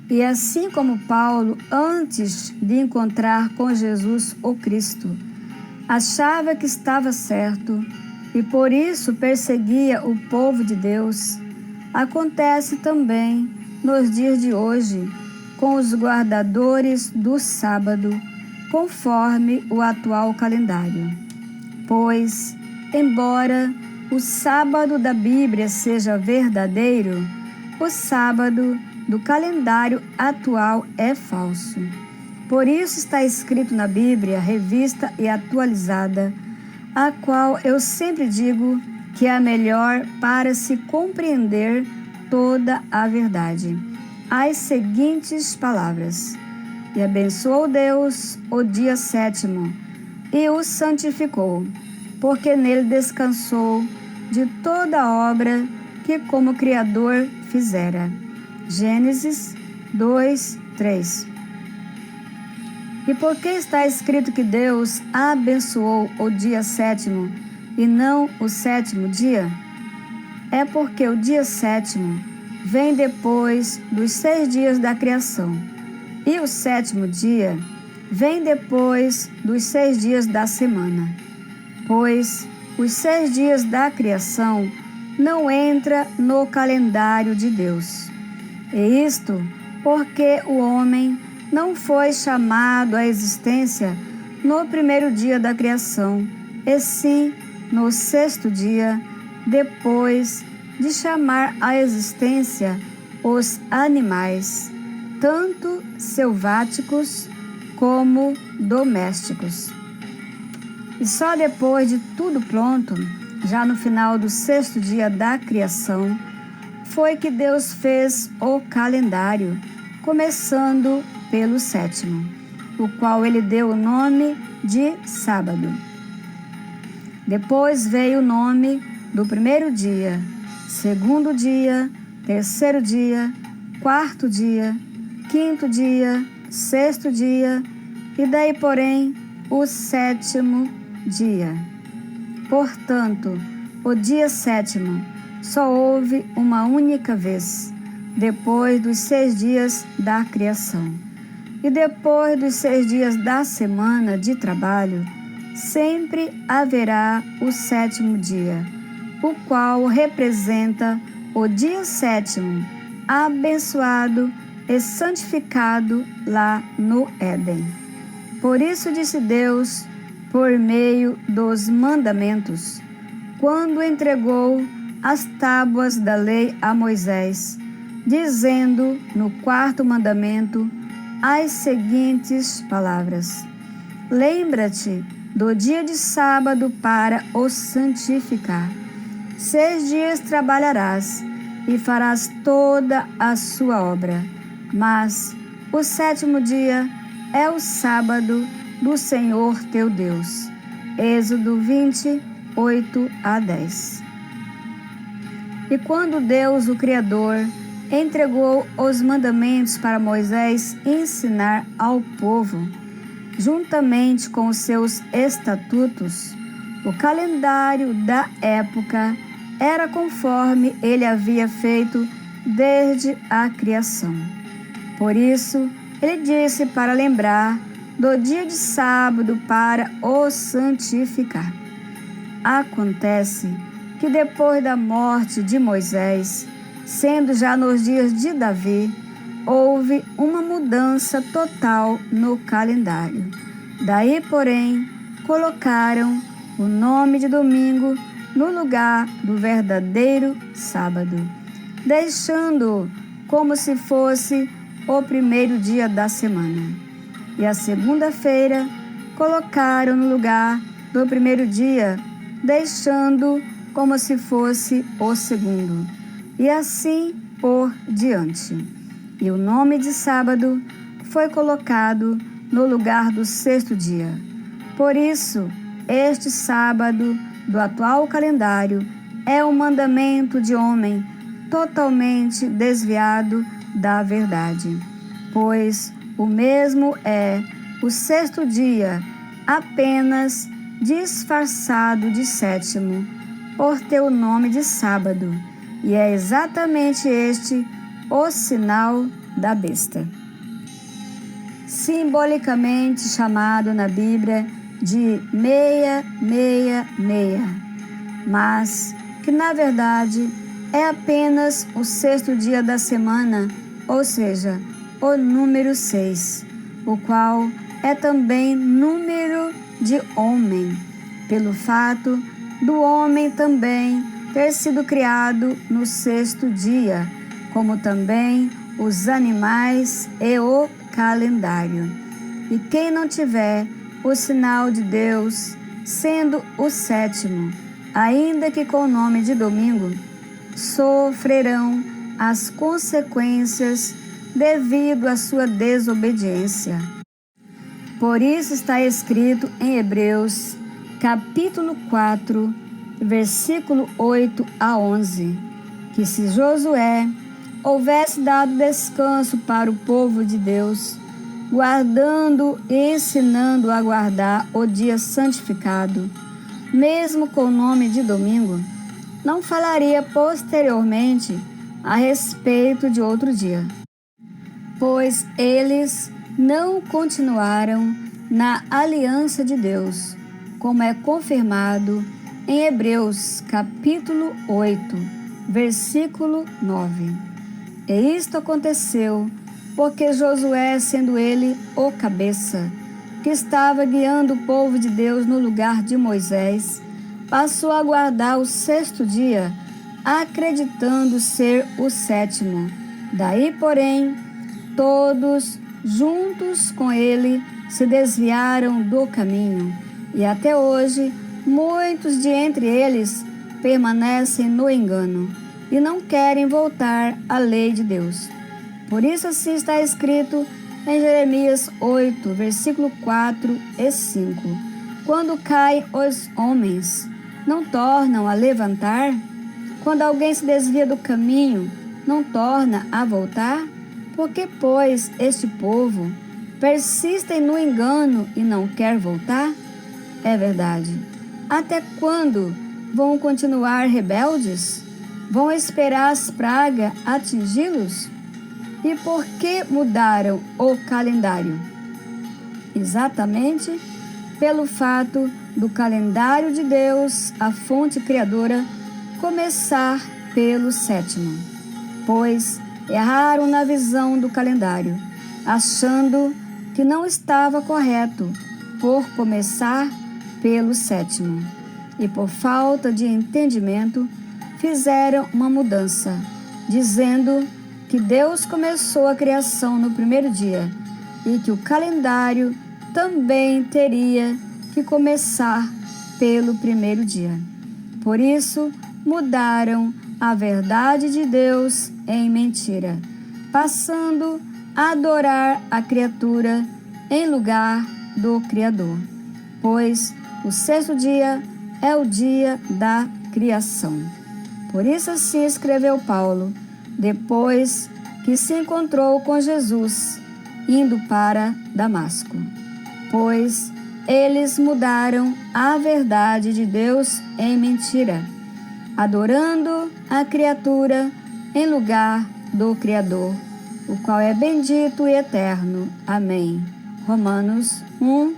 E assim como Paulo, antes de encontrar com Jesus o Cristo, achava que estava certo e por isso perseguia o povo de Deus, acontece também nos dias de hoje com os guardadores do sábado, conforme o atual calendário. Pois, embora o sábado da Bíblia seja verdadeiro, o sábado do calendário atual é falso. Por isso está escrito na Bíblia, revista e atualizada, a qual eu sempre digo que é a melhor para se compreender toda a verdade, as seguintes palavras: E abençoou Deus o dia sétimo, e o santificou, porque nele descansou de toda a obra que como Criador fizera. Gênesis 2, 3. E por que está escrito que Deus abençoou o dia sétimo e não o sétimo dia? É porque o dia sétimo vem depois dos 6 dias da criação, e o sétimo dia vem depois dos 6 dias da semana, pois os 6 dias da criação não entra no calendário de Deus. E isto porque o homem não foi chamado à existência no primeiro dia da criação, e sim no 6º dia, depois de chamar à existência os animais, tanto selváticos como domésticos. E só depois de tudo pronto, já no final do 6º dia da criação, foi que Deus fez o calendário, começando pelo 7º, o qual ele deu o nome de sábado. Depois veio o nome do primeiro dia, 2º dia, 3º dia, 4º dia, 5º dia, 6º dia, e daí, porém, o 7º dia. Portanto, o dia 7º só houve uma única vez, depois dos 6 dias da criação. E depois dos 6 dias da semana de trabalho, sempre haverá o 7º dia, o qual representa o dia 7º, abençoado e santificado lá no Éden. Por isso disse Deus, por meio dos mandamentos, quando entregou as tábuas da lei a Moisés, dizendo no 4º mandamento as seguintes palavras: Lembra-te do dia de sábado para o santificar. 6 dias trabalharás e farás toda a sua obra, mas o 7º dia é o sábado do Senhor teu Deus. Êxodo 20, 8 a 10. E quando Deus, o Criador, entregou os mandamentos para Moisés ensinar ao povo, juntamente com os seus estatutos, o calendário da época era conforme ele havia feito desde a criação. Por isso, ele disse para lembrar do dia de sábado para o santificar. Acontece que depois da morte de Moisés, sendo já nos dias de Davi, houve uma mudança total no calendário. Daí, porém, colocaram o nome de domingo no lugar do verdadeiro sábado, deixando-o como se fosse o primeiro dia da semana. E a segunda-feira colocaram no lugar do primeiro dia, deixando como se fosse o segundo, e assim por diante. E o nome de sábado foi colocado no lugar do 6º dia. Por isso, este sábado do atual calendário é um mandamento de homem totalmente desviado da verdade, pois o mesmo é o 6º dia, apenas disfarçado de 7º, por ter o nome de sábado, e é exatamente este o sinal da besta, simbolicamente chamado na Bíblia de 666, mas que na verdade é apenas o sexto dia da semana, ou seja, o número 6, o qual é também número de homem, pelo fato do homem também ter sido criado no sexto dia, como também os animais e o calendário. E quem não tiver o sinal de Deus, sendo o sétimo, ainda que com o nome de domingo, sofrerão as consequências devido à sua desobediência. Por isso está escrito em Hebreus, capítulo 4, versículo 8 a 11, que se Josué houvesse dado descanso para o povo de Deus, guardando e ensinando a guardar o dia santificado, mesmo com o nome de domingo, não falaria posteriormente a respeito de outro dia, pois eles não continuaram na aliança de Deus, como é confirmado em Hebreus capítulo 8, versículo 9. E isto aconteceu porque Josué, sendo ele o cabeça, que estava guiando o povo de Deus no lugar de Moisés, passou a guardar o sexto dia, acreditando ser o sétimo. Daí, porém, todos juntos com ele se desviaram do caminho, e até hoje muitos de entre eles permanecem no engano e não querem voltar à lei de Deus. Por isso assim está escrito em Jeremias 8, versículo 4 e 5. Quando caem os homens, não tornam a levantar? Quando alguém se desvia do caminho, não torna a voltar? Porque, pois, este povo persistem no engano e não quer voltar? É verdade. Até quando vão continuar rebeldes? Vão esperar as pragas atingi-los? E por que mudaram o calendário? Exatamente pelo fato do calendário de Deus, a fonte criadora, começar pelo sétimo. Pois erraram na visão do calendário, achando que não estava correto por começar pelo sétimo. E por falta de entendimento, fizeram uma mudança, dizendo que Deus começou a criação no primeiro dia e que o calendário também teria que começar pelo primeiro dia. Por isso, mudaram a verdade de Deus em mentira, passando a adorar a criatura em lugar do Criador, pois o sexto dia é o dia da criação. Por isso assim escreveu Paulo, depois que se encontrou com Jesus, indo para Damasco. Pois eles mudaram a verdade de Deus em mentira, adorando a criatura em lugar do Criador, o qual é bendito e eterno. Amém. Romanos 1,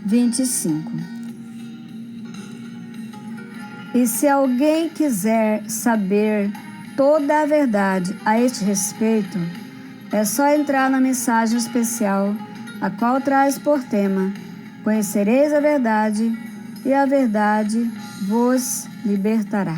25. E se alguém quiser saber toda a verdade a este respeito, é só entrar na mensagem especial, a qual traz por tema: Conhecereis a verdade, e a verdade vos libertará.